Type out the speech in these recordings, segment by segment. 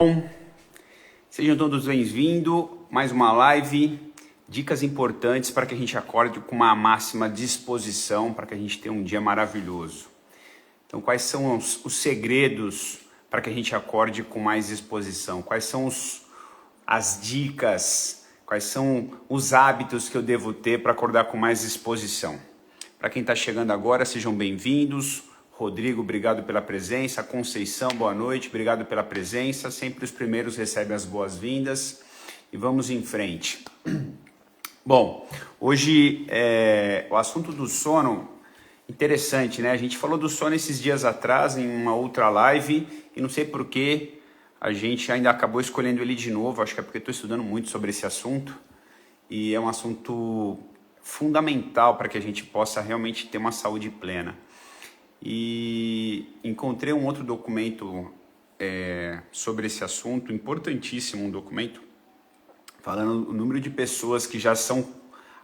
Bom, sejam todos bem-vindos, mais uma live, dicas importantes para que a gente acorde com uma máxima disposição, para que a gente tenha um dia maravilhoso. Então, quais são os segredos para que a gente acorde com mais disposição? Quais são as dicas, quais são os hábitos que eu devo ter para acordar com mais disposição? Para quem está chegando agora, sejam bem-vindos. Rodrigo, obrigado pela presença. Conceição, boa noite, obrigado pela presença. Sempre os primeiros recebem as boas-vindas e vamos em frente. Bom, hoje o assunto do sono, interessante, né? A gente falou do sono esses dias atrás em uma outra live e não sei por que a gente ainda acabou escolhendo ele de novo. Acho que é porque estou estudando muito sobre esse assunto e é um assunto fundamental para que a gente possa realmente ter uma saúde plena. E encontrei um outro documento sobre esse assunto, importantíssimo, um documento falando o número de pessoas que já são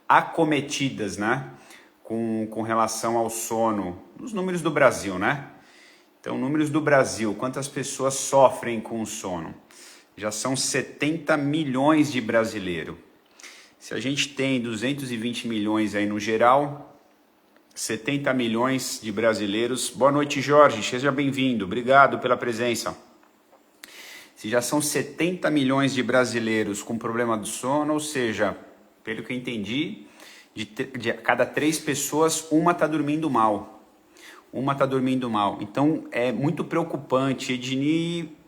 acometidas, né, com relação ao sono, nos números do Brasil, né? Então, números do Brasil, quantas pessoas sofrem com o sono? Já são 70 milhões de brasileiros. Se a gente tem 220 milhões aí no geral, 70 milhões de brasileiros. Boa noite, Jorge. Seja bem-vindo. Obrigado pela presença. Se já são 70 milhões de brasileiros com problema do sono, ou seja, pelo que eu entendi, de cada 3 pessoas, uma está dormindo mal. Uma está dormindo mal. Então, é muito preocupante.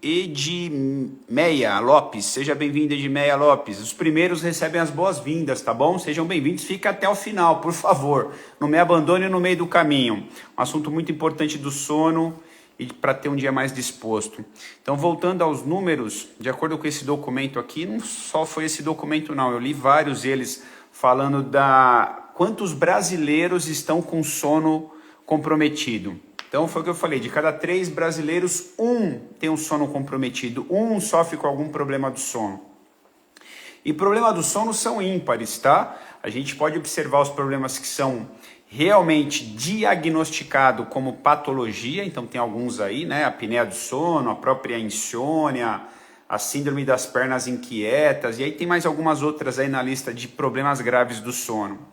Edmeia Lopes, seja bem-vindo, Edmeia Lopes. Os primeiros recebem as boas-vindas, tá bom? Sejam bem-vindos, fica até o final, por favor. Não me abandone no meio do caminho. Um assunto muito importante do sono e para ter um dia mais disposto. Então, voltando aos números, de acordo com esse documento aqui, não só foi esse documento não, eu li vários deles falando quantos brasileiros estão com sono comprometido. Então foi o que eu falei, de cada 3 brasileiros, 1 tem um sono comprometido, 1 sofre com algum problema do sono. E problema do sono são ímpares, tá? A gente pode observar os problemas que são realmente diagnosticados como patologia, então tem alguns aí, né? A apneia do sono, a própria insônia, a síndrome das pernas inquietas, e aí tem mais algumas outras aí na lista de problemas graves do sono.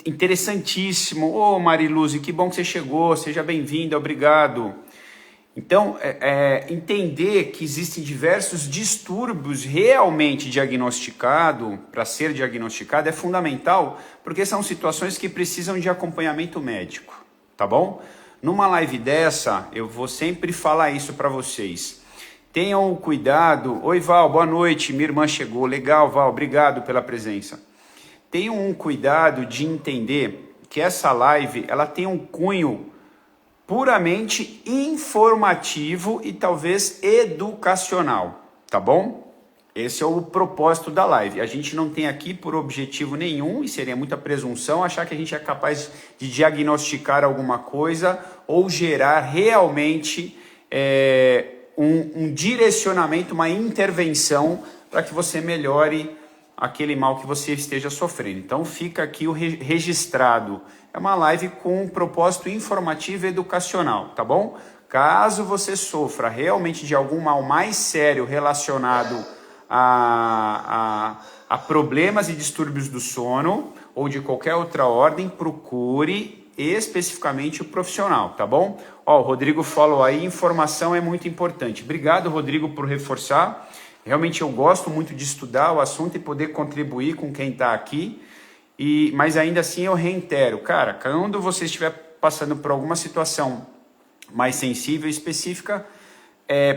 Interessantíssimo. Ô Mariluz, que bom que você chegou, seja bem-vinda, obrigado. Então, entender que existem diversos distúrbios realmente diagnosticados, para ser diagnosticado, é fundamental, porque são situações que precisam de acompanhamento médico, tá bom? Numa live dessa, eu vou sempre falar isso para vocês. Tenham o cuidado. Oi Val, boa noite, minha irmã chegou, legal Val, obrigado pela presença. Tenham um cuidado de entender que essa live ela tem um cunho puramente informativo e talvez educacional, tá bom? Esse é o propósito da live. A gente não tem aqui por objetivo nenhum, e seria muita presunção, achar que a gente é capaz de diagnosticar alguma coisa ou gerar realmente um direcionamento, uma intervenção para que você melhore aquele mal que você esteja sofrendo. Então fica aqui o registrado. É uma live com um propósito informativo e educacional, tá bom? Caso você sofra realmente de algum mal mais sério relacionado a problemas e distúrbios do sono ou de qualquer outra ordem, procure especificamente o profissional, tá bom? Ó, o Rodrigo falou aí, informação é muito importante. Obrigado, Rodrigo, por reforçar. Realmente eu gosto muito de estudar o assunto e poder contribuir com quem está aqui, mas ainda assim eu reitero, cara, quando você estiver passando por alguma situação mais sensível e específica,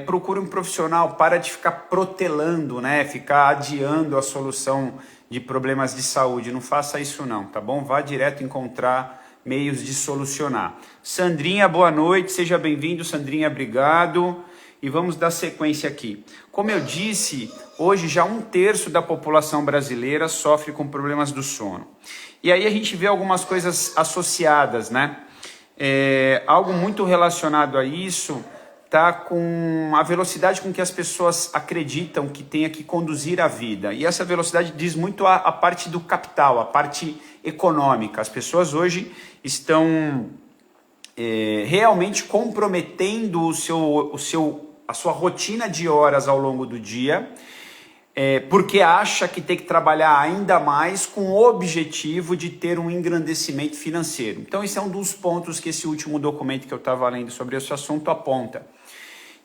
procure um profissional, para de ficar protelando, né? Ficar adiando a solução de problemas de saúde, não faça isso não, tá bom? Vá direto encontrar meios de solucionar. Sandrinha, boa noite, seja bem-vindo, Sandrinha, obrigado. E vamos dar sequência aqui. Como eu disse, hoje já 1/3 da população brasileira sofre com problemas do sono. E aí a gente vê algumas coisas associadas, né? Algo muito relacionado a isso está com a velocidade com que as pessoas acreditam que tenha que conduzir a vida. E essa velocidade diz muito a parte do capital, a parte econômica. As pessoas hoje estão realmente comprometendo o seu a sua rotina de horas ao longo do dia, porque acha que tem que trabalhar ainda mais com o objetivo de ter um engrandecimento financeiro. Então esse é um dos pontos que esse último documento que eu estava lendo sobre esse assunto aponta.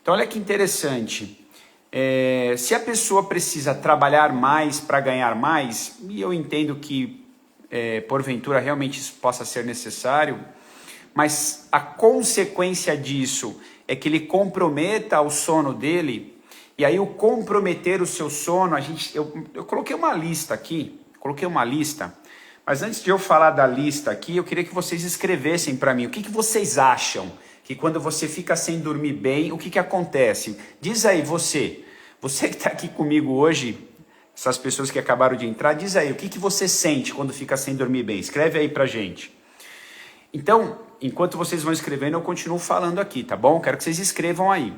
Então olha que interessante. Se a pessoa precisa trabalhar mais para ganhar mais, e eu entendo que porventura realmente isso possa ser necessário, mas a consequência disso é que ele comprometa o sono dele, e aí o comprometer o seu sono, eu coloquei uma lista aqui, mas antes de eu falar da lista aqui, eu queria que vocês escrevessem para mim, o que vocês acham que quando você fica sem dormir bem, o que acontece? Diz aí você que está aqui comigo hoje, essas pessoas que acabaram de entrar, diz aí, o que você sente quando fica sem dormir bem? Escreve aí pra gente. Então, enquanto vocês vão escrevendo, eu continuo falando aqui, tá bom? Quero que vocês escrevam aí.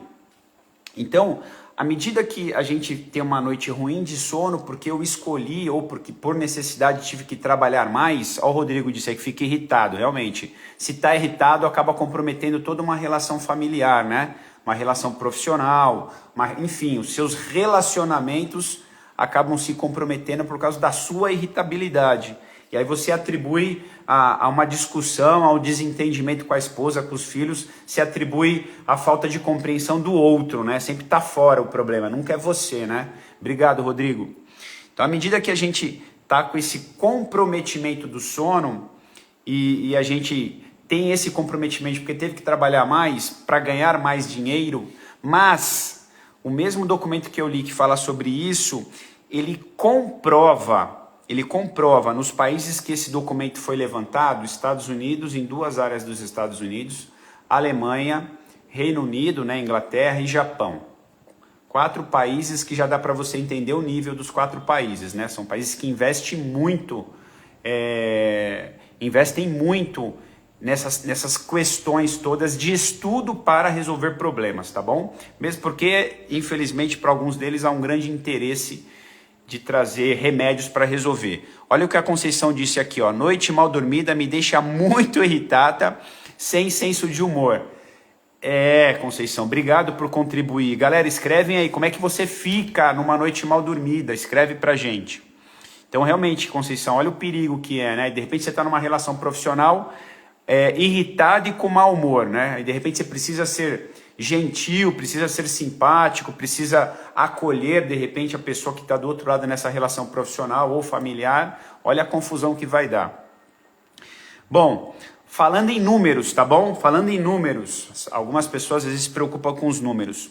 Então, à medida que a gente tem uma noite ruim de sono, porque eu escolhi, ou porque por necessidade tive que trabalhar mais, ó, o Rodrigo disse aí que fica irritado, realmente. Se está irritado, acaba comprometendo toda uma relação familiar, né? Uma relação profissional, enfim, os seus relacionamentos acabam se comprometendo por causa da sua irritabilidade. E aí você atribui a uma discussão, ao desentendimento com a esposa, com os filhos, se atribui a falta de compreensão do outro, né? Sempre está fora o problema, nunca é você, né? Obrigado, Rodrigo. Então, à medida que a gente está com esse comprometimento do sono e a gente tem esse comprometimento porque teve que trabalhar mais para ganhar mais dinheiro, mas o mesmo documento que eu li que fala sobre isso, ele comprova nos países que esse documento foi levantado, Estados Unidos, em 2 áreas dos Estados Unidos, Alemanha, Reino Unido, né, Inglaterra e Japão. 4 países que já dá para você entender o nível dos 4 países, né? São países que investem muito nessas questões todas de estudo para resolver problemas, tá bom? Mesmo porque, infelizmente, para alguns deles há um grande interesse de trazer remédios para resolver. Olha o que a Conceição disse aqui, ó. Noite mal dormida me deixa muito irritada, sem senso de humor. Conceição, obrigado por contribuir. Galera, escrevem aí como é que você fica numa noite mal dormida. Escreve pra gente. Então, realmente, Conceição, olha o perigo que é, né? De repente você está numa relação profissional irritado e com mau humor, né? E de repente você precisa ser gentil, precisa ser simpático, precisa acolher de repente a pessoa que está do outro lado nessa relação profissional ou familiar. Olha a confusão que vai dar. Bom, falando em números, tá bom? Falando em números, algumas pessoas às vezes se preocupam com os números.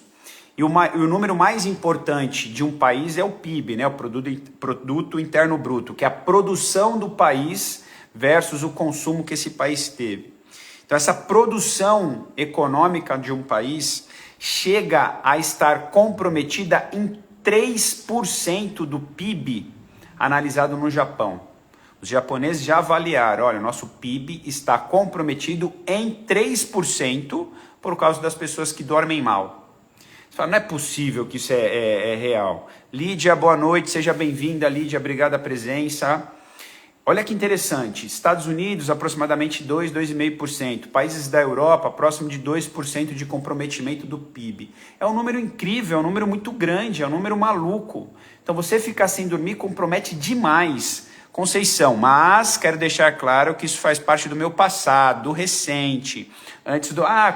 E o número mais importante de um país é o PIB, né? O Produto Interno Bruto, que é a produção do país versus o consumo que esse país teve. Então, essa produção econômica de um país chega a estar comprometida em 3% do PIB analisado no Japão. Os japoneses já avaliaram, olha, nosso PIB está comprometido em 3% por causa das pessoas que dormem mal. Você fala, não é possível que isso é real. Lídia, boa noite, seja bem-vinda, Lídia, obrigada a presença. Olha que interessante, Estados Unidos aproximadamente 2,5%, países da Europa próximo de 2% de comprometimento do PIB. É um número incrível, é um número muito grande, é um número maluco. Então você ficar sem dormir compromete demais, Conceição, mas quero deixar claro que isso faz parte do meu passado, do recente.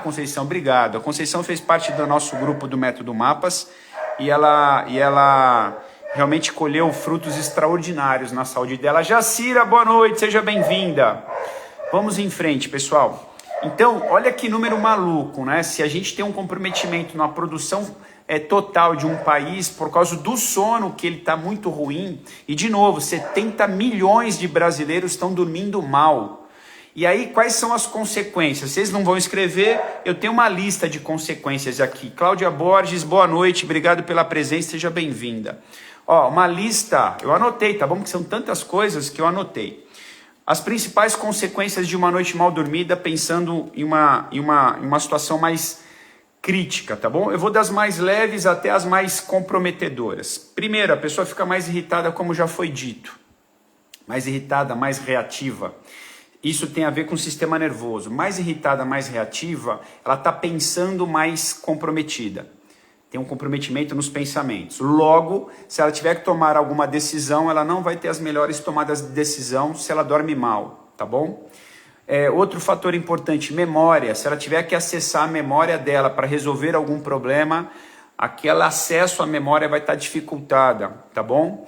Conceição, obrigado. A Conceição fez parte do nosso grupo do Método Mapas e ela realmente colheu frutos extraordinários na saúde dela. Jacira, boa noite, seja bem-vinda. Vamos em frente, pessoal. Então, olha que número maluco, né? Se a gente tem um comprometimento na produção total de um país por causa do sono, que ele está muito ruim, e de novo, 70 milhões de brasileiros estão dormindo mal. E aí, quais são as consequências? Vocês não vão escrever, eu tenho uma lista de consequências aqui. Cláudia Borges, boa noite, obrigado pela presença, seja bem-vinda. Uma lista, eu anotei, tá bom? Porque são tantas coisas que eu anotei. As principais consequências de uma noite mal dormida, pensando em uma situação mais crítica, tá bom? Eu vou das mais leves até as mais comprometedoras. Primeiro, a pessoa fica mais irritada, como já foi dito. Mais irritada, mais reativa. Isso tem a ver com o sistema nervoso. Mais irritada, mais reativa, ela está pensando mais comprometida. tem um comprometimento nos pensamentos. Logo, se ela tiver que tomar alguma decisão, ela não vai ter as melhores tomadas de decisão se ela dorme mal, tá bom? Outro fator importante, memória. Se ela tiver que acessar a memória dela para resolver algum problema, aquele acesso à memória vai estar dificultada, tá bom?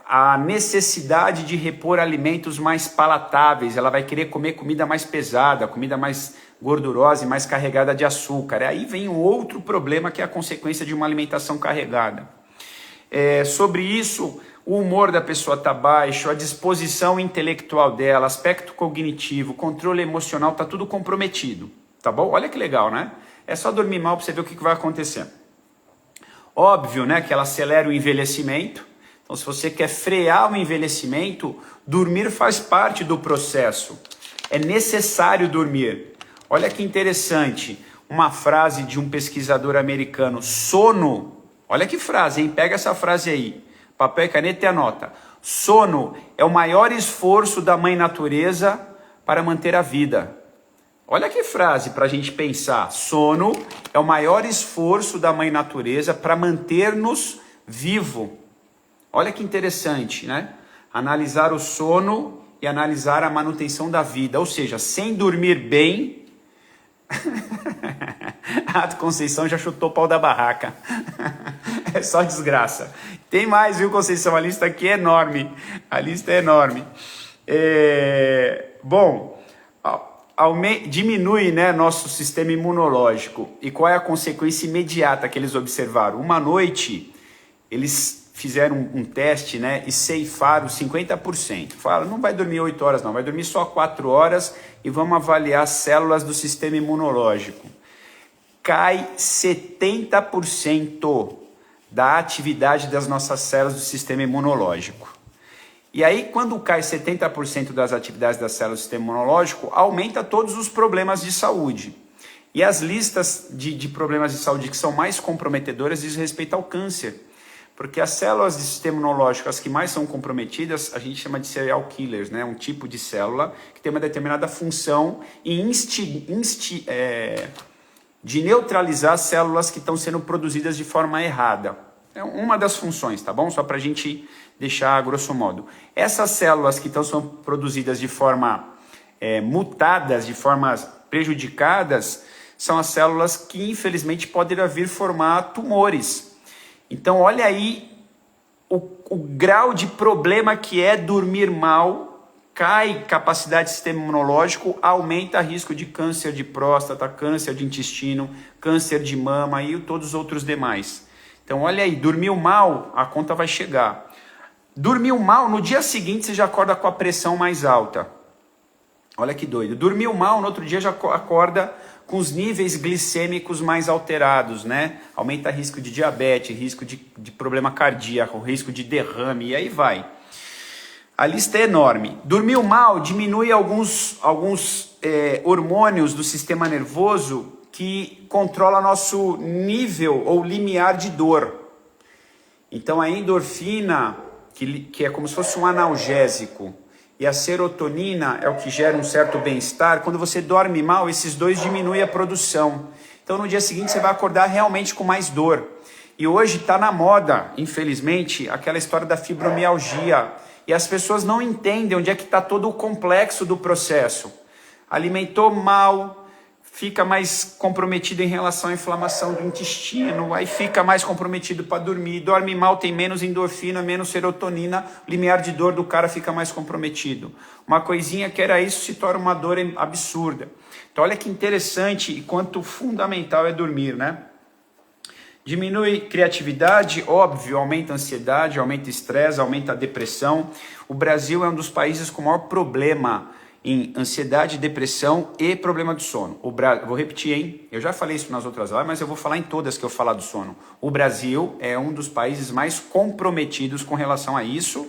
A necessidade de repor alimentos mais palatáveis, ela vai querer comer comida mais pesada, comida mais gordurosa e mais carregada de açúcar. Aí vem um outro problema que é a consequência de uma alimentação carregada. Sobre isso, o humor da pessoa está baixo, a disposição intelectual dela, aspecto cognitivo, controle emocional, está tudo comprometido, tá bom? Olha que legal, né? É só dormir mal para você ver o que vai acontecer. Óbvio, né, que ela acelera o envelhecimento. Então, se você quer frear o envelhecimento, dormir faz parte do processo. É necessário dormir. Olha que interessante, uma frase de um pesquisador americano, sono, olha que frase, hein? Pega essa frase aí, papel e caneta e anota. Sono é o maior esforço da mãe natureza para manter a vida. Olha que frase para a gente pensar, sono é o maior esforço da mãe natureza para manter-nos vivo. Olha que interessante, né? Analisar o sono e analisar a manutenção da vida, ou seja, sem dormir bem... A Conceição já chutou o pau da barraca. É só desgraça. Tem mais, viu, Conceição? A lista aqui é enorme. A lista é enorme. Bom, diminui, né, nosso sistema imunológico. E qual é a consequência imediata que eles observaram? Uma noite, eles fizeram um teste, né, e ceifaram 50%. Falaram, não vai dormir 8 horas não, vai dormir só 4 horas e vamos avaliar as células do sistema imunológico. Cai 70% da atividade das nossas células do sistema imunológico. E aí, quando cai 70% das atividades das células do sistema imunológico, aumenta todos os problemas de saúde. E as listas de problemas de saúde que são mais comprometedoras diz respeito ao câncer. Porque as células do sistema imunológico, as que mais são comprometidas, a gente chama de serial killers, né? Um tipo de célula que tem uma determinada função de neutralizar as células que estão sendo produzidas de forma errada. É uma das funções, tá bom? Só para a gente deixar grosso modo. Essas células que são produzidas de forma mutadas, de formas prejudicadas, são as células que infelizmente podem vir formar tumores. Então, olha aí o grau de problema que é dormir mal, cai capacidade do sistema imunológico, aumenta risco de câncer de próstata, câncer de intestino, câncer de mama e todos os outros demais. Então, olha aí, dormiu mal, a conta vai chegar. Dormiu mal, no dia seguinte você já acorda com a pressão mais alta. Olha que doido. Dormiu mal, no outro dia já acorda com os níveis glicêmicos mais alterados, né? Aumenta risco de diabetes, risco de problema cardíaco, risco de derrame, e aí vai. A lista é enorme. Dormiu mal, diminui alguns hormônios do sistema nervoso que controla nosso nível ou limiar de dor. Então a endorfina, que é como se fosse um analgésico, e a serotonina é o que gera um certo bem-estar. Quando você dorme mal, esses dois diminuem a produção. Então no dia seguinte você vai acordar realmente com mais dor. E hoje está na moda, infelizmente, aquela história da fibromialgia. E as pessoas não entendem onde é que está todo o complexo do processo. Alimentou mal, fica mais comprometido em relação à inflamação do intestino, aí fica mais comprometido para dormir, dorme mal, tem menos endorfina, menos serotonina, o limiar de dor do cara fica mais comprometido. Uma coisinha que era isso se torna uma dor absurda. Então olha que interessante e quanto fundamental é dormir, né? Diminui criatividade, óbvio, aumenta a ansiedade, aumenta o estresse, aumenta a depressão. O Brasil é um dos países com maior problema em ansiedade, depressão e problema do sono. Vou repetir, hein? Eu já falei isso nas outras lives, mas eu vou falar em todas que eu falar do sono. O Brasil é um dos países mais comprometidos com relação a isso,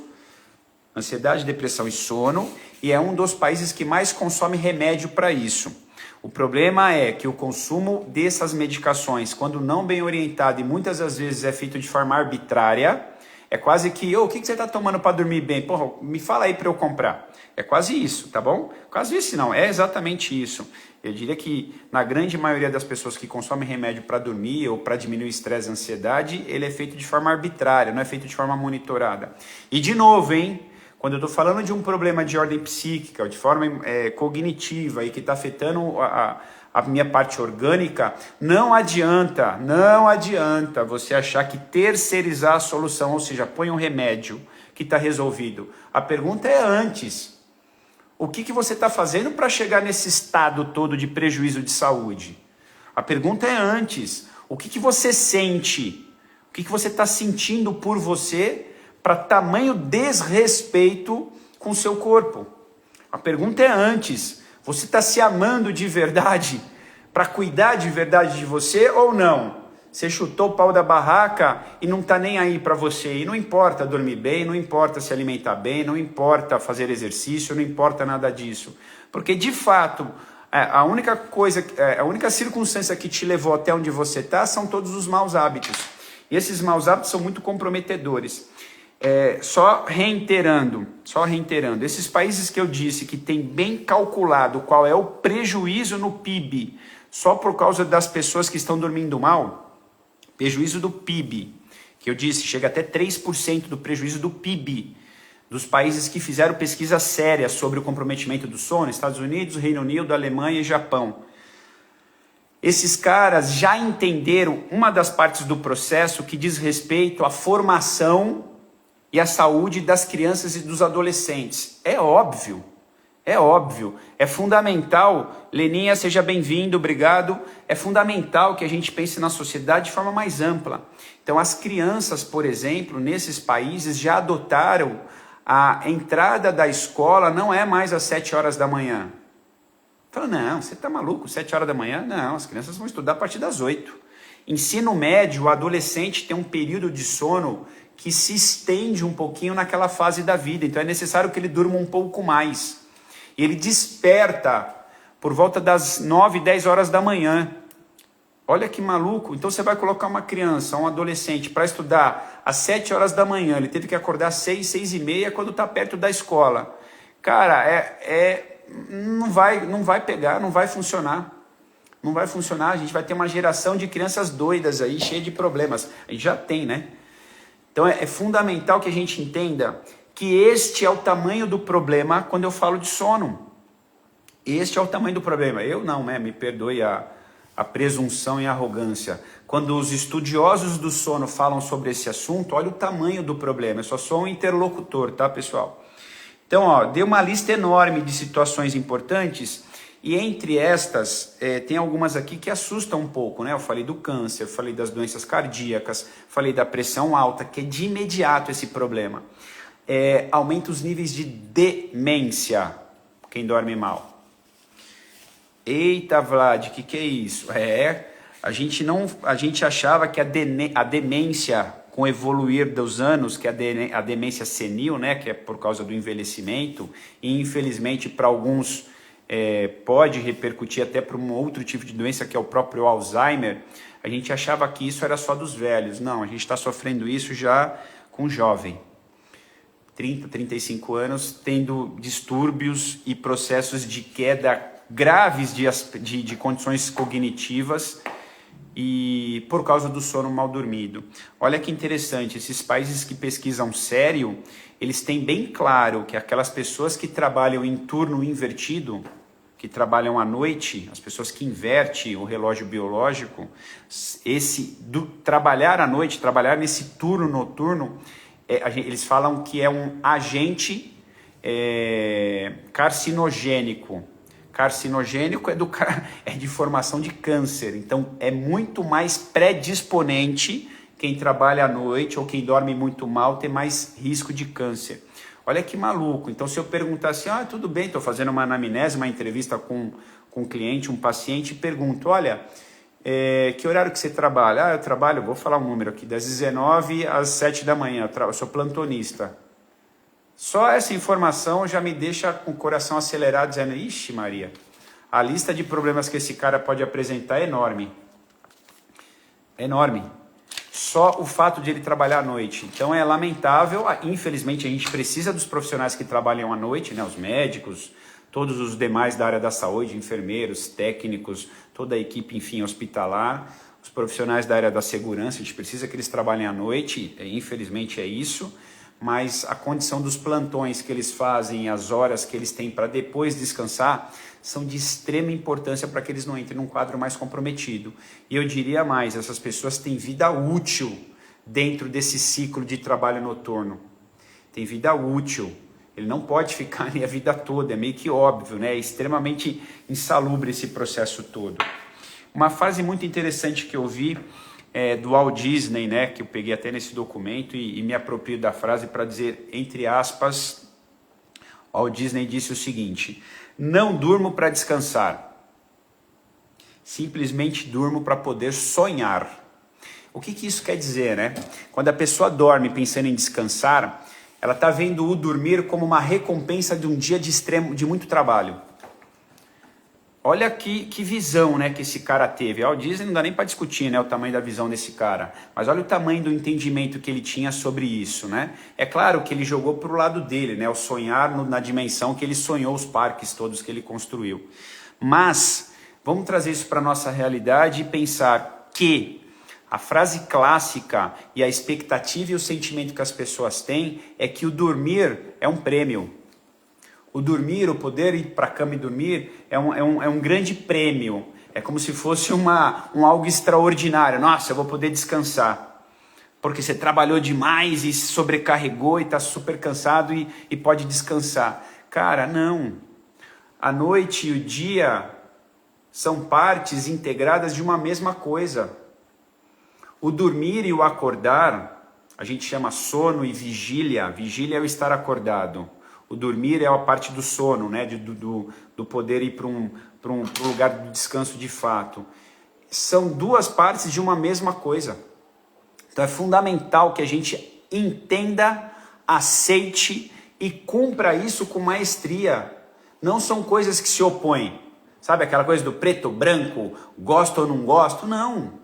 ansiedade, depressão e sono, e é um dos países que mais consome remédio para isso. O problema é que o consumo dessas medicações, quando não bem orientado e muitas das vezes é feito de forma arbitrária, É quase que, o que você está tomando para dormir bem? Porra, me fala aí para eu comprar. É quase isso, tá bom? Quase isso não, é exatamente isso. Eu diria que na grande maioria das pessoas que consomem remédio para dormir ou para diminuir o estresse e a ansiedade, ele é feito de forma arbitrária, não é feito de forma monitorada. E de novo, hein? Quando eu estou falando de um problema de ordem psíquica ou de forma cognitiva e que está afetando a minha parte orgânica, não adianta você achar que terceirizar a solução, ou seja, põe um remédio que está resolvido. A pergunta é antes. O que você está fazendo para chegar nesse estado todo de prejuízo de saúde? A pergunta é antes. O que você sente? O que você está sentindo por você para tamanho desrespeito com o seu corpo? A pergunta é antes. Você está se amando de verdade para cuidar de verdade de você ou não? Você chutou o pau da barraca e não está nem aí para você. E não importa dormir bem, não importa se alimentar bem, não importa fazer exercício, não importa nada disso. Porque, de fato, a única circunstância que te levou até onde você está são todos os maus hábitos. E esses maus hábitos são muito comprometedores. Só reiterando, esses países que eu disse que tem bem calculado qual é o prejuízo no PIB, só por causa das pessoas que estão dormindo mal, prejuízo do PIB, que eu disse, chega até 3% do prejuízo do PIB, dos países que fizeram pesquisa séria sobre o comprometimento do sono, Estados Unidos, Reino Unido, Alemanha e Japão. Esses caras já entenderam uma das partes do processo que diz respeito à formação e à saúde das crianças e dos adolescentes. É óbvio, é fundamental. Leninha, seja bem-vindo, obrigado. É fundamental que a gente pense na sociedade de forma mais ampla. Então, as crianças, por exemplo, nesses países já adotaram a entrada da escola, não é mais às 7 horas da manhã. Fala, não, você tá maluco, 7 horas da manhã? Não, as crianças vão estudar a partir das 8. Ensino médio, o adolescente tem um período de sono que se estende um pouquinho naquela fase da vida, então é necessário que ele durma um pouco mais. E ele desperta por volta das 9, 10 horas da manhã. Olha que maluco. Então você vai colocar uma criança, um adolescente, para estudar às 7 horas da manhã, ele teve que acordar às 6, 6 e meia quando está perto da escola. Cara, não vai pegar, não vai funcionar. Não vai funcionar, a gente vai ter uma geração de crianças doidas aí, cheia de problemas. A gente já tem, né? Então é fundamental que a gente entenda que este é o tamanho do problema quando eu falo de sono. Este é o tamanho do problema. Eu não, né? Me perdoe a presunção e a arrogância. Quando os estudiosos do sono falam sobre esse assunto, olha o tamanho do problema. Eu só sou um interlocutor, tá, pessoal? Então, dei uma lista enorme de situações importantes e entre estas, tem algumas aqui que assustam um pouco, né? Eu falei do câncer, falei das doenças cardíacas, falei da pressão alta, que é de imediato esse problema. Aumenta os níveis de demência, quem dorme mal. Eita, Vlad, que é isso? A gente achava que a demência, com o evoluir dos anos, que é a demência senil, né, que é por causa do envelhecimento, e infelizmente para alguns pode repercutir até para um outro tipo de doença, que é o próprio Alzheimer. A gente achava que isso era só dos velhos. Não, a gente está sofrendo isso já com jovem. 30, 35 anos, tendo distúrbios e processos de queda graves de condições cognitivas e por causa do sono mal dormido. Olha que interessante, esses países que pesquisam sério, eles têm bem claro que aquelas pessoas que trabalham em turno invertido, que trabalham à noite, as pessoas que invertem o relógio biológico, trabalhar à noite, trabalhar nesse turno noturno, eles falam que é um agente carcinogênico. Carcinogênico é de formação de câncer, então é muito mais predisponente quem trabalha à noite ou quem dorme muito mal ter mais risco de câncer. Olha que maluco. Então, se eu perguntar assim, tudo bem, estou fazendo uma anamnese, uma entrevista com um cliente, um paciente, e pergunto, olha, que horário que você trabalha? Eu trabalho, vou falar um número aqui, das 19 às 7 da manhã, eu sou plantonista. Só essa informação já me deixa com o coração acelerado, dizendo, ixi Maria, a lista de problemas que esse cara pode apresentar é enorme. Enorme. só o fato de ele trabalhar à noite. Então é lamentável, infelizmente a gente precisa dos profissionais que trabalham à noite, né? Os médicos, todos os demais da área da saúde, enfermeiros, técnicos, toda a equipe, enfim, hospitalar, os profissionais da área da segurança, a gente precisa que eles trabalhem à noite, infelizmente é isso, mas a condição dos plantões que eles fazem, as horas que eles têm para depois descansar, são de extrema importância para que eles não entrem num quadro mais comprometido. E eu diria mais, essas pessoas têm vida útil dentro desse ciclo de trabalho noturno. Tem vida útil. Ele não pode ficar ali a vida toda, é meio que óbvio, né? É extremamente insalubre esse processo todo. Uma frase muito interessante que eu vi do Walt Disney, né? Que eu peguei até nesse documento e me aproprio da frase para dizer, entre aspas, Walt Disney disse o seguinte: não durmo para descansar, simplesmente durmo para poder sonhar. O que isso quer dizer, né? Quando a pessoa dorme pensando em descansar, ela está vendo o dormir como uma recompensa de um dia de muito trabalho. Olha que visão, né, que esse cara teve. O Disney não dá nem para discutir, né, o tamanho da visão desse cara. Mas olha o tamanho do entendimento que ele tinha sobre isso, né? É claro que ele jogou para o lado dele, né, o sonhar na dimensão que ele sonhou os parques todos que ele construiu. Mas vamos trazer isso para a nossa realidade e pensar que a frase clássica e a expectativa e o sentimento que as pessoas têm é que o dormir é um prêmio. O dormir, o poder ir para a cama e dormir é um grande prêmio. É como se fosse algo extraordinário. Nossa, eu vou poder descansar. Porque você trabalhou demais e se sobrecarregou e está super cansado e pode descansar. Cara, não. A noite e o dia são partes integradas de uma mesma coisa. O dormir e o acordar, a gente chama sono e vigília. Vigília é o estar acordado. O dormir é a parte do sono, né? do poder ir para um lugar do descanso de fato. São duas partes de uma mesma coisa. Então é fundamental que a gente entenda, aceite e cumpra isso com maestria. Não são coisas que se opõem. Sabe aquela coisa do preto, branco, gosto ou não gosto? Não.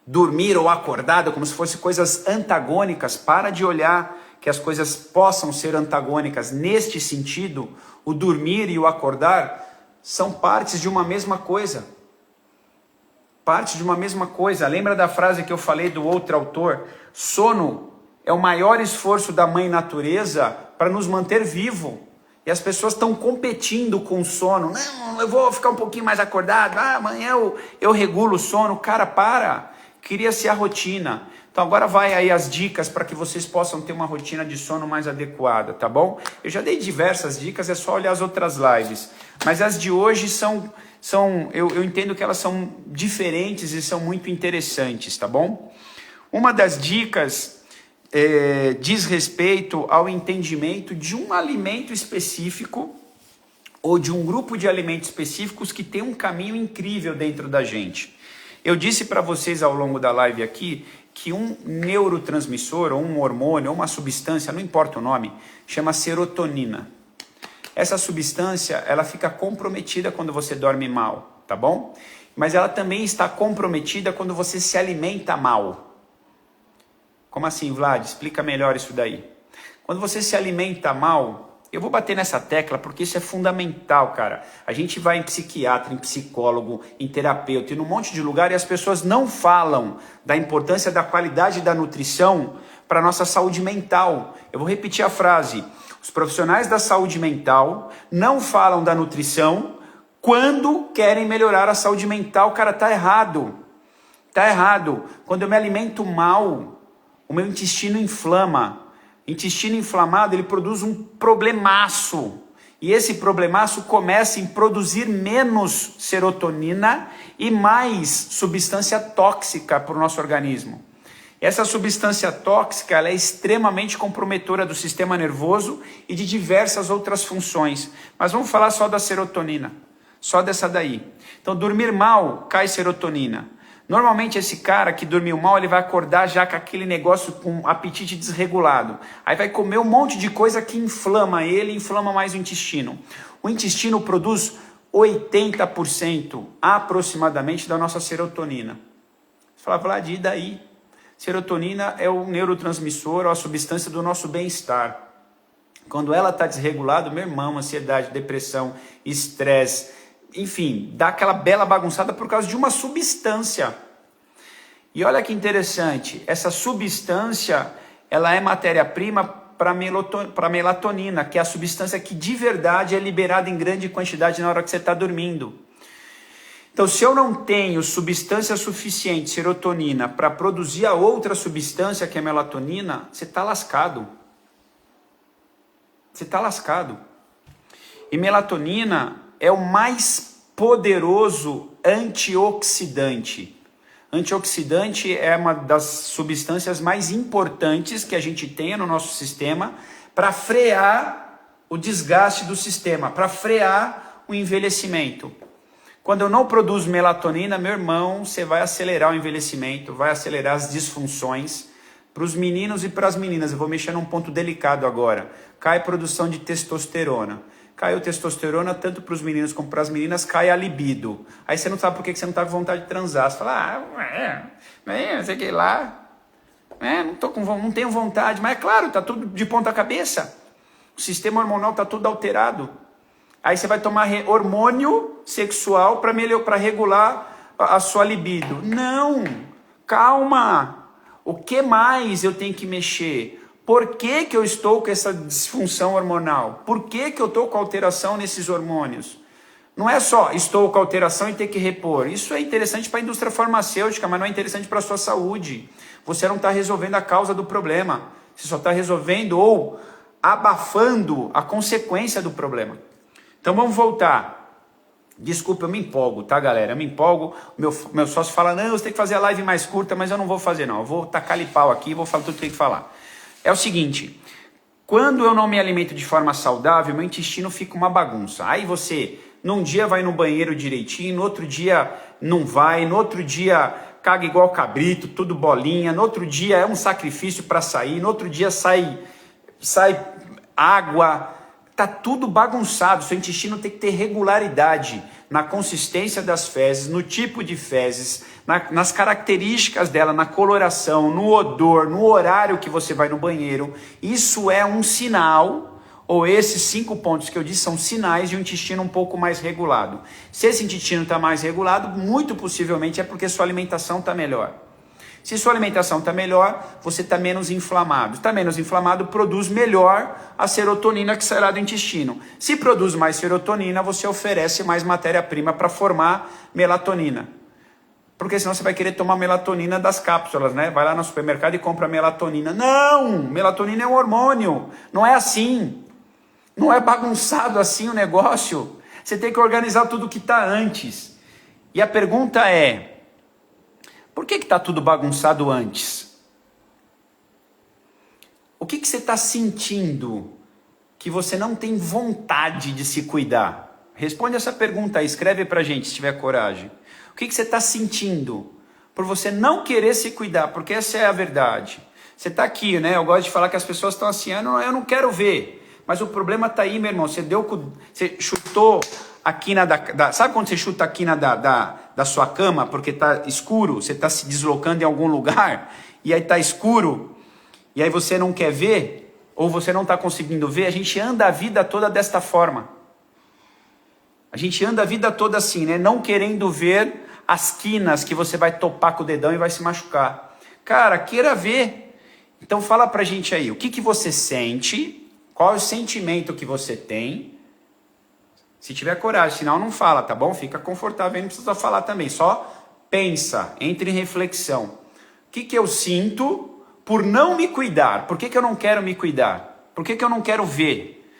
Dormir ou acordado como se fossem coisas antagônicas. Para de olhar que as coisas possam ser antagônicas. Neste sentido, o dormir e o acordar são partes de uma mesma coisa. Parte de uma mesma coisa. Lembra da frase que eu falei do outro autor? Sono é o maior esforço da mãe natureza para nos manter vivo. E as pessoas estão competindo com o sono. Não, eu vou ficar um pouquinho mais acordado. Amanhã eu regulo o sono. Cara, para. Cria-se a rotina. Então agora vai aí as dicas para que vocês possam ter uma rotina de sono mais adequada, tá bom? Eu já dei diversas dicas, é só olhar as outras lives. Mas as de hoje eu entendo que elas são diferentes e são muito interessantes, tá bom? Uma das dicas diz respeito ao entendimento de um alimento específico ou de um grupo de alimentos específicos que tem um caminho incrível dentro da gente. Eu disse para vocês ao longo da live aqui que um neurotransmissor, ou um hormônio, ou uma substância, não importa o nome, chama serotonina. Essa substância, ela fica comprometida quando você dorme mal, tá bom? Mas ela também está comprometida quando você se alimenta mal. Como assim, Vlad? Explica melhor isso daí. Quando você se alimenta mal, eu vou bater nessa tecla porque isso é fundamental, cara. A gente vai em psiquiatra, em psicólogo, em terapeuta, em um monte de lugar e as pessoas não falam da importância da qualidade da nutrição para a nossa saúde mental. Eu vou repetir a frase. Os profissionais da saúde mental não falam da nutrição quando querem melhorar a saúde mental. Cara, tá errado. Tá errado. Quando eu me alimento mal, o meu intestino inflama. Intestino inflamado, ele produz um problemaço. E esse problemaço começa em produzir menos serotonina e mais substância tóxica para o nosso organismo. Essa substância tóxica ela é extremamente comprometedora do sistema nervoso e de diversas outras funções. Mas vamos falar só da serotonina, só dessa daí. Então, dormir mal, cai serotonina. Normalmente esse cara que dormiu mal, ele vai acordar já com aquele negócio com apetite desregulado. Aí vai comer um monte de coisa que inflama ele, inflama mais o intestino. O intestino produz 80% aproximadamente da nossa serotonina. Você fala, Vlad, e daí? Serotonina é o neurotransmissor, ou a substância do nosso bem-estar. Quando ela está desregulada, meu irmão, ansiedade, depressão, estresse, enfim, dá aquela bela bagunçada por causa de uma substância. E olha que interessante, essa substância, ela é matéria-prima para melatonina, que é a substância que de verdade é liberada em grande quantidade na hora que você está dormindo. Então, se eu não tenho substância suficiente, serotonina, para produzir a outra substância que é melatonina, você está lascado. Você está lascado. E melatonina é o mais poderoso antioxidante. Antioxidante é uma das substâncias mais importantes que a gente tem no nosso sistema para frear o desgaste do sistema, para frear o envelhecimento. Quando eu não produzo melatonina, meu irmão, você vai acelerar o envelhecimento, vai acelerar as disfunções. Para os meninos e para as meninas, eu vou mexer num ponto delicado agora. Cai a produção de testosterona. Caiu testosterona, tanto para os meninos como para as meninas, cai a libido. Aí você não sabe por que você não está com vontade de transar. Você fala, sei que lá, não tenho vontade. Mas é claro, está tudo de ponta cabeça. O sistema hormonal está tudo alterado. Aí você vai tomar hormônio sexual para regular a sua libido. Não, calma. O que mais eu tenho que mexer? Por que que eu estou com essa disfunção hormonal? Por que que eu estou com alteração nesses hormônios? Não é só estou com alteração e ter que repor. Isso é interessante para a indústria farmacêutica, mas não é interessante para a sua saúde. Você não está resolvendo a causa do problema. Você só está resolvendo ou abafando a consequência do problema. Então vamos voltar. Desculpa, eu me empolgo, tá, galera? Eu me empolgo. Meu sócio fala, não, você tem que fazer a live mais curta, mas eu não vou fazer, não. Eu vou tacar-lhe pau aqui e vou falar tudo que tem que falar. É o seguinte, quando eu não me alimento de forma saudável, meu intestino fica uma bagunça. Aí você, num dia vai no banheiro direitinho, no outro dia não vai, no outro dia caga igual cabrito, tudo bolinha, no outro dia é um sacrifício para sair, no outro dia sai água, tá tudo bagunçado. Seu intestino tem que ter regularidade na consistência das fezes, no tipo de fezes, nas características dela, na coloração, no odor, no horário que você vai no banheiro. Isso é um sinal, ou esses 5 pontos que eu disse são sinais de um intestino um pouco mais regulado. Se esse intestino está mais regulado, muito possivelmente é porque sua alimentação está melhor. Se sua alimentação está melhor, você está menos inflamado. Está menos inflamado, produz melhor a serotonina que sairá do intestino. Se produz mais serotonina, você oferece mais matéria-prima para formar melatonina. Porque senão você vai querer tomar melatonina das cápsulas, né? Vai lá no supermercado e compra melatonina. Não! Melatonina é um hormônio. Não é assim. Não é bagunçado assim o negócio. Você tem que organizar tudo que está antes. E a pergunta é, por que está tudo bagunçado antes? O que você está sentindo que você não tem vontade de se cuidar? Responde essa pergunta aí, escreve pra gente se tiver coragem. O que você está sentindo por você não querer se cuidar? Porque essa é a verdade. Você está aqui, né? Eu gosto de falar que as pessoas estão assim, eu não quero ver. Mas o problema está aí, meu irmão. Você chutou a quina sabe quando você chuta a quina da sua cama porque está escuro? Você está se deslocando em algum lugar e aí está escuro e aí você não quer ver ou você não está conseguindo ver. A gente anda a vida toda desta forma. A gente anda a vida toda assim, né? Não querendo ver as quinas que você vai topar com o dedão e vai se machucar. Cara, queira ver. Então fala pra gente aí, o que você sente? Qual é o sentimento que você tem? Se tiver coragem, senão não fala, tá bom? Fica confortável, não precisa falar também. Só pensa, entre em reflexão. O que eu sinto por não me cuidar? Por que eu não quero me cuidar? Por que eu não quero ver?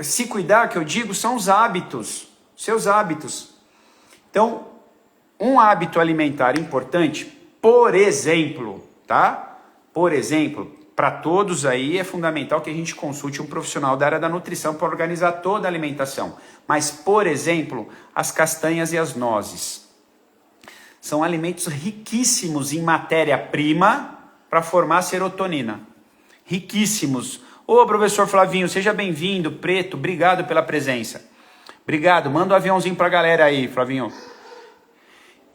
Se cuidar, que eu digo, são os hábitos, seus hábitos. Então, um hábito alimentar importante, por exemplo, tá? Por exemplo, para todos aí é fundamental que a gente consulte um profissional da área da nutrição para organizar toda a alimentação. Mas, por exemplo, as castanhas e as nozes. São alimentos riquíssimos em matéria-prima para formar serotonina. Riquíssimos. Ô, professor Flavinho, seja bem-vindo. Preto, obrigado pela presença. Obrigado. Manda um aviãozinho para a galera aí, Flavinho.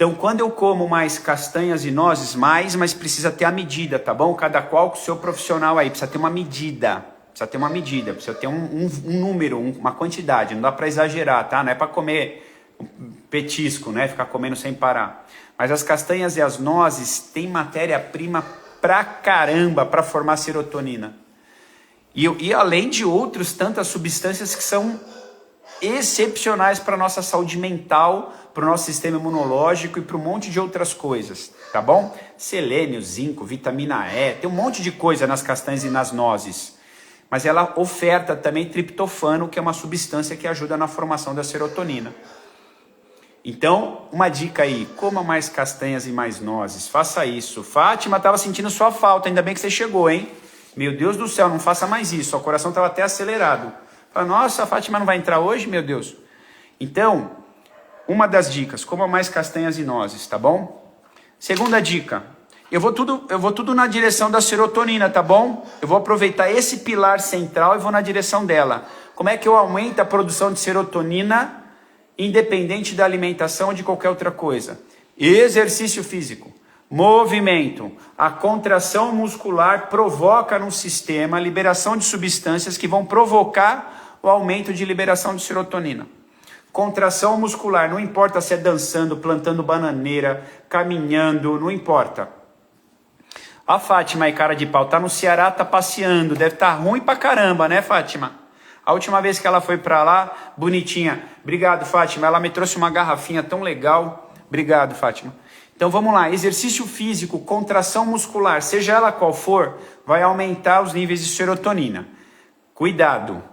Então, quando eu como mais castanhas e nozes, mas precisa ter a medida, tá bom? Cada qual com o seu profissional aí, precisa ter uma medida. Precisa ter um número, uma quantidade, não dá para exagerar, tá? Não é para comer petisco, né? Ficar comendo sem parar. Mas as castanhas e as nozes têm matéria-prima pra caramba para formar serotonina. E além de outras tantas substâncias que são excepcionais para a nossa saúde mental, para o nosso sistema imunológico e para um monte de outras coisas, tá bom? Selênio, zinco, vitamina E, tem um monte de coisa nas castanhas e nas nozes. Mas ela oferta também triptofano, que é uma substância que ajuda na formação da serotonina. Então, uma dica aí, coma mais castanhas e mais nozes, faça isso. Fátima, estava sentindo sua falta, ainda bem que você chegou, hein? Meu Deus do céu, não faça mais isso, o coração estava até acelerado. Fala, nossa, a Fátima não vai entrar hoje, meu Deus. Então, uma das dicas, coma mais castanhas e nozes, tá bom? Segunda dica, eu vou tudo na direção da serotonina, tá bom? Eu vou aproveitar esse pilar central e vou na direção dela. Como é que eu aumento a produção de serotonina independente da alimentação ou de qualquer outra coisa? Exercício físico, movimento. A contração muscular provoca no sistema a liberação de substâncias que vão provocar o aumento de liberação de serotonina. Contração muscular, não importa se é dançando, plantando bananeira, caminhando, não importa. A Fátima aí, cara de pau, tá no Ceará, tá passeando, deve estar ruim pra caramba, né, Fátima? A última vez que ela foi pra lá, bonitinha. Obrigado, Fátima, ela me trouxe uma garrafinha tão legal. Obrigado, Fátima. Então vamos lá, exercício físico, contração muscular, seja ela qual for, vai aumentar os níveis de serotonina. Cuidado,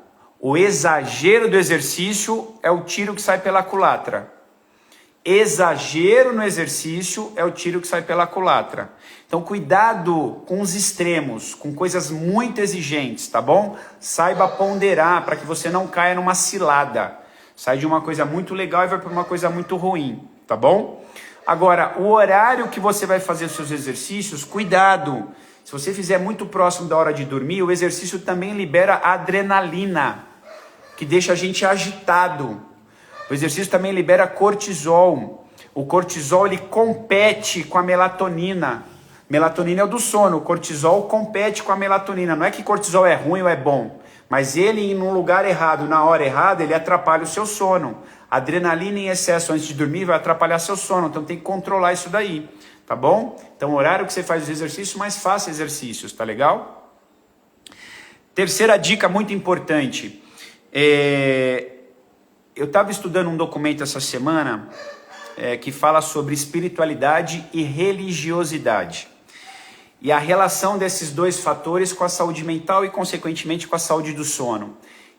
o exagero do exercício é o tiro que sai pela culatra. Exagero no exercício é o tiro que sai pela culatra. Então cuidado com os extremos, com coisas muito exigentes, tá bom? Saiba ponderar para que você não caia numa cilada. Sai de uma coisa muito legal e vai para uma coisa muito ruim, tá bom? Agora, o horário que você vai fazer os seus exercícios, cuidado. Se você fizer muito próximo da hora de dormir, o exercício também libera adrenalina, que deixa a gente agitado. O exercício também libera cortisol. O cortisol, ele compete com a melatonina. Melatonina é o do sono, o cortisol compete com a melatonina. Não é que cortisol é ruim ou é bom, mas ele ir num lugar errado, na hora errada, ele atrapalha o seu sono. Adrenalina em excesso antes de dormir vai atrapalhar seu sono, então tem que controlar isso daí, tá bom? Então, o horário que você faz os exercícios, mais faça exercícios, tá legal? Terceira dica muito importante. Eu estava estudando um documento essa semana que fala sobre espiritualidade e religiosidade. E a relação desses dois fatores com a saúde mental e, consequentemente, com a saúde do sono.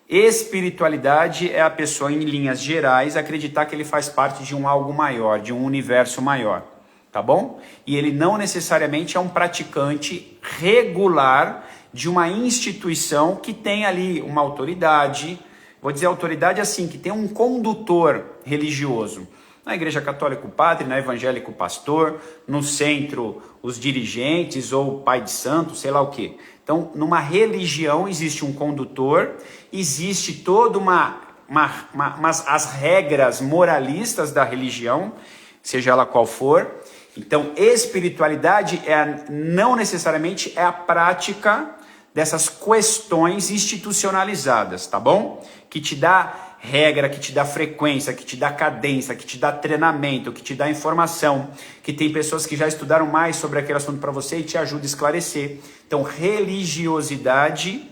Espiritualidade é a pessoa, em linhas gerais, acreditar que ele faz parte de um algo maior, de um universo maior, tá bom? E ele não necessariamente é um praticante regular de uma instituição que tem ali uma autoridade, vou dizer autoridade assim, que tem um condutor religioso. Na igreja católica o padre, na evangélica o pastor, no centro os dirigentes ou o pai de santo, sei lá o quê. Então, numa religião existe um condutor, existe toda as regras moralistas da religião, seja ela qual for. Então, espiritualidade não necessariamente é a prática dessas questões institucionalizadas, tá bom? Que te dá regra, que te dá frequência, que te dá cadência, que te dá treinamento, que te dá informação, que tem pessoas que já estudaram mais sobre aquele assunto para você e te ajuda a esclarecer. Então, religiosidade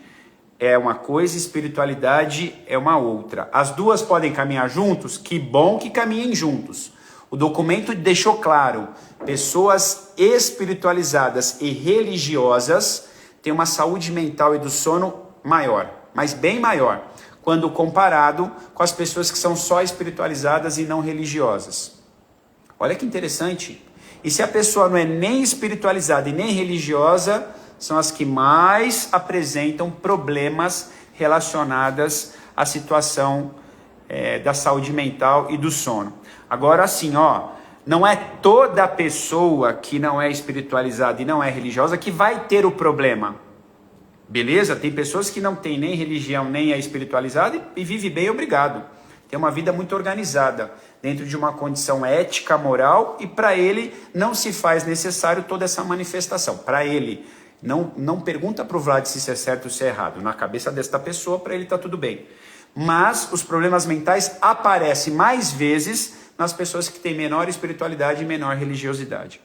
é uma coisa, espiritualidade é uma outra. As duas podem caminhar juntos? Que bom que caminhem juntos. O documento deixou claro, pessoas espiritualizadas e religiosas têm uma saúde mental e do sono maior, mas bem maior, quando comparado com as pessoas que são só espiritualizadas e não religiosas. Olha que interessante. E se a pessoa não é nem espiritualizada e nem religiosa, são as que mais apresentam problemas relacionados à situação da saúde mental e do sono. Agora assim, não é toda pessoa que não é espiritualizada e não é religiosa que vai ter o problema. Beleza? Tem pessoas que não têm nem religião, nem é espiritualizada e vive bem, obrigado. tem uma vida muito organizada, dentro de uma condição ética, moral, e para ele não se faz necessário toda essa manifestação. Para ele, não pergunta para o Vlad se isso é certo ou se é errado. Na cabeça desta pessoa, para ele está tudo bem. Mas os problemas mentais aparecem mais vezes nas pessoas que têm menor espiritualidade e menor religiosidade.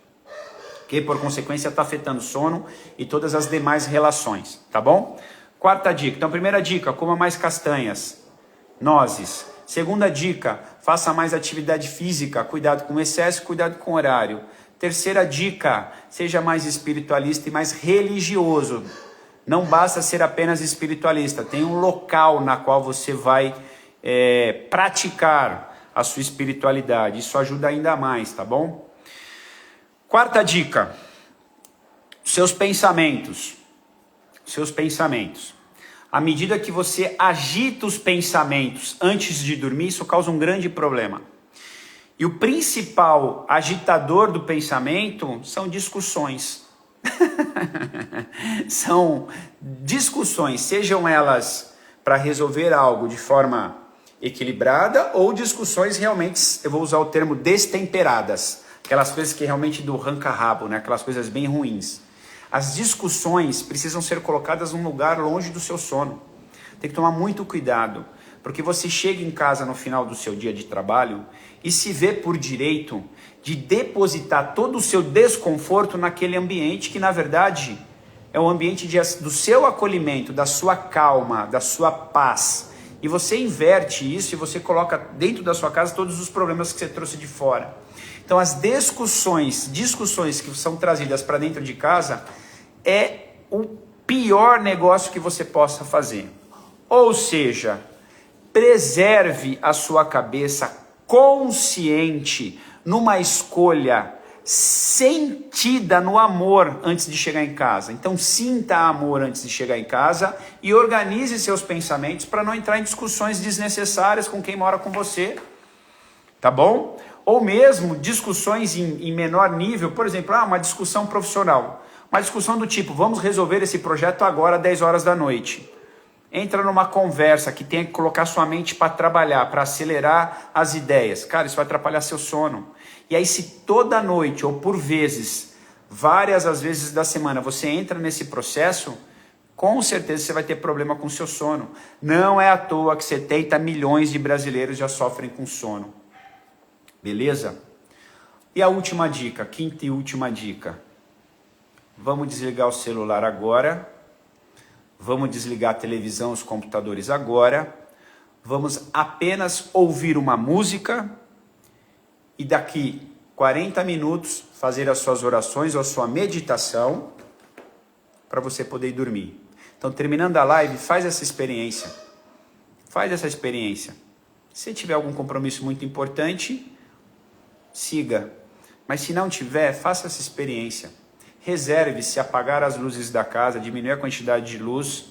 Que, por consequência, está afetando o sono e todas as demais relações, tá bom? Quarta dica. Então, primeira dica, coma mais castanhas, nozes. Segunda dica, faça mais atividade física, cuidado com o excesso, cuidado com o horário. Terceira dica, seja mais espiritualista e mais religioso. Não basta ser apenas espiritualista, tem um local na qual você vai praticar a sua espiritualidade. Isso ajuda ainda mais, tá bom? Quarta dica, seus pensamentos. Seus pensamentos. À medida que você agita os pensamentos antes de dormir, isso causa um grande problema. E o principal agitador do pensamento são discussões. São discussões, sejam elas para resolver algo de forma equilibrada ou discussões realmente, eu vou usar o termo destemperadas, aquelas coisas que realmente do arranca-rabo, né? Aquelas coisas bem ruins. As discussões precisam ser colocadas num lugar longe do seu sono. Tem que tomar muito cuidado, porque você chega em casa no final do seu dia de trabalho e se vê por direito de depositar todo o seu desconforto naquele ambiente que, na verdade, é um ambiente do seu acolhimento, da sua calma, da sua paz. E você inverte isso e você coloca dentro da sua casa todos os problemas que você trouxe de fora. Então, as discussões que são trazidas para dentro de casa é o pior negócio que você possa fazer. Ou seja, preserve a sua cabeça consciente numa escolha sentida no amor antes de chegar em casa. Então sinta amor antes de chegar em casa e organize seus pensamentos para não entrar em discussões desnecessárias com quem mora com você, tá bom? Ou mesmo discussões em menor nível, por exemplo, uma discussão profissional, uma discussão do tipo, vamos resolver esse projeto agora às 10 horas da noite. Entra numa conversa que tem que colocar sua mente para trabalhar, para acelerar as ideias. Cara, isso vai atrapalhar seu sono. E aí, se toda noite, ou por vezes, várias as vezes da semana, você entra nesse processo, com certeza você vai ter problema com o seu sono. Não é à toa que 70 milhões de brasileiros já sofrem com sono. Beleza? E a última dica, quinta e última dica. Vamos desligar o celular agora. Vamos desligar a televisão, os computadores agora. Vamos apenas ouvir uma música e daqui 40 minutos fazer as suas orações ou a sua meditação para você poder ir dormir. Então, terminando a live, faz essa experiência. Faz essa experiência. Se tiver algum compromisso muito importante, siga. Mas se não tiver, faça essa experiência. Reserve-se, apagar as luzes da casa, diminuir a quantidade de luz,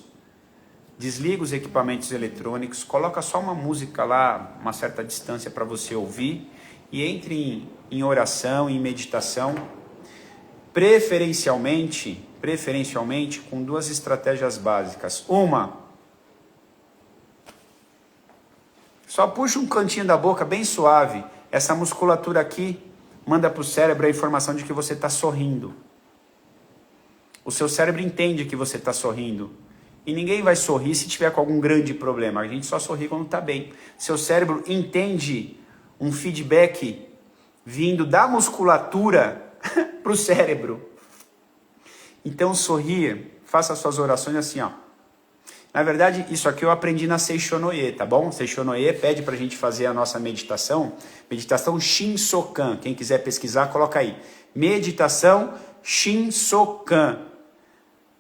desliga os equipamentos eletrônicos, coloca só uma música lá, uma certa distância para você ouvir e entre em oração, em meditação, preferencialmente com duas estratégias básicas. Uma, só puxa um cantinho da boca bem suave, essa musculatura aqui manda para o cérebro a informação de que você está sorrindo. O seu cérebro entende que você está sorrindo. E ninguém vai sorrir se tiver com algum grande problema. A gente só sorri quando está bem. Seu cérebro entende um feedback vindo da musculatura para o cérebro. Então sorria, faça suas orações assim, ó. Na verdade, isso aqui eu aprendi na Seishonoye, tá bom? Seishonoye pede para a gente fazer a nossa meditação. Meditação Shinsokan. Quem quiser pesquisar, coloca aí. Meditação Shinsokan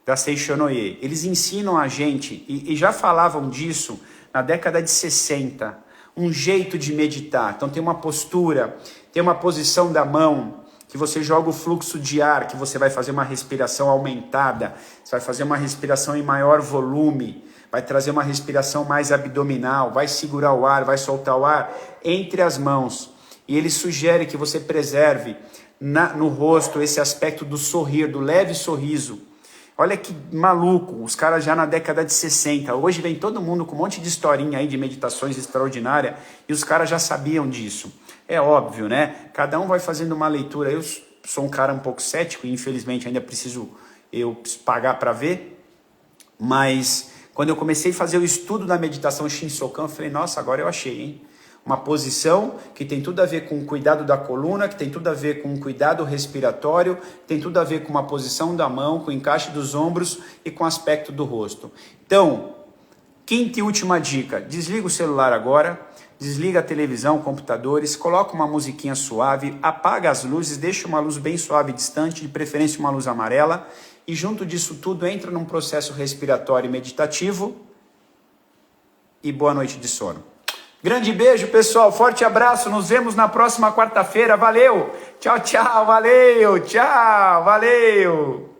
da Seishonoye. Eles ensinam a gente, e já falavam disso na década de 60, um jeito de meditar. Então tem uma postura, tem uma posição da mão, que você joga o fluxo de ar, que você vai fazer uma respiração aumentada, você vai fazer uma respiração em maior volume, vai trazer uma respiração mais abdominal, vai segurar o ar, vai soltar o ar entre as mãos. E ele sugere que você preserve no rosto esse aspecto do sorrir, do leve sorriso. Olha que maluco, os caras já na década de 60, hoje vem todo mundo com um monte de historinha aí de meditações extraordinárias e os caras já sabiam disso. É óbvio, né? Cada um vai fazendo uma leitura. Eu sou um cara um pouco cético e infelizmente ainda preciso pagar para ver, mas quando eu comecei a fazer o estudo da meditação Shinsokan, eu falei, nossa, agora eu achei, hein? Uma posição que tem tudo a ver com o cuidado da coluna, que tem tudo a ver com o cuidado respiratório, tem tudo a ver com uma posição da mão, com o encaixe dos ombros e com o aspecto do rosto. Então, quinta e última dica, desliga o celular agora, desliga a televisão, computadores, coloca uma musiquinha suave, apaga as luzes, deixa uma luz bem suave e distante, de preferência uma luz amarela, e junto disso tudo entra num processo respiratório e meditativo e boa noite de sono. Grande beijo, pessoal. Forte abraço. Nos vemos na próxima quarta-feira. Valeu. Tchau, tchau. Valeu. Tchau. Valeu.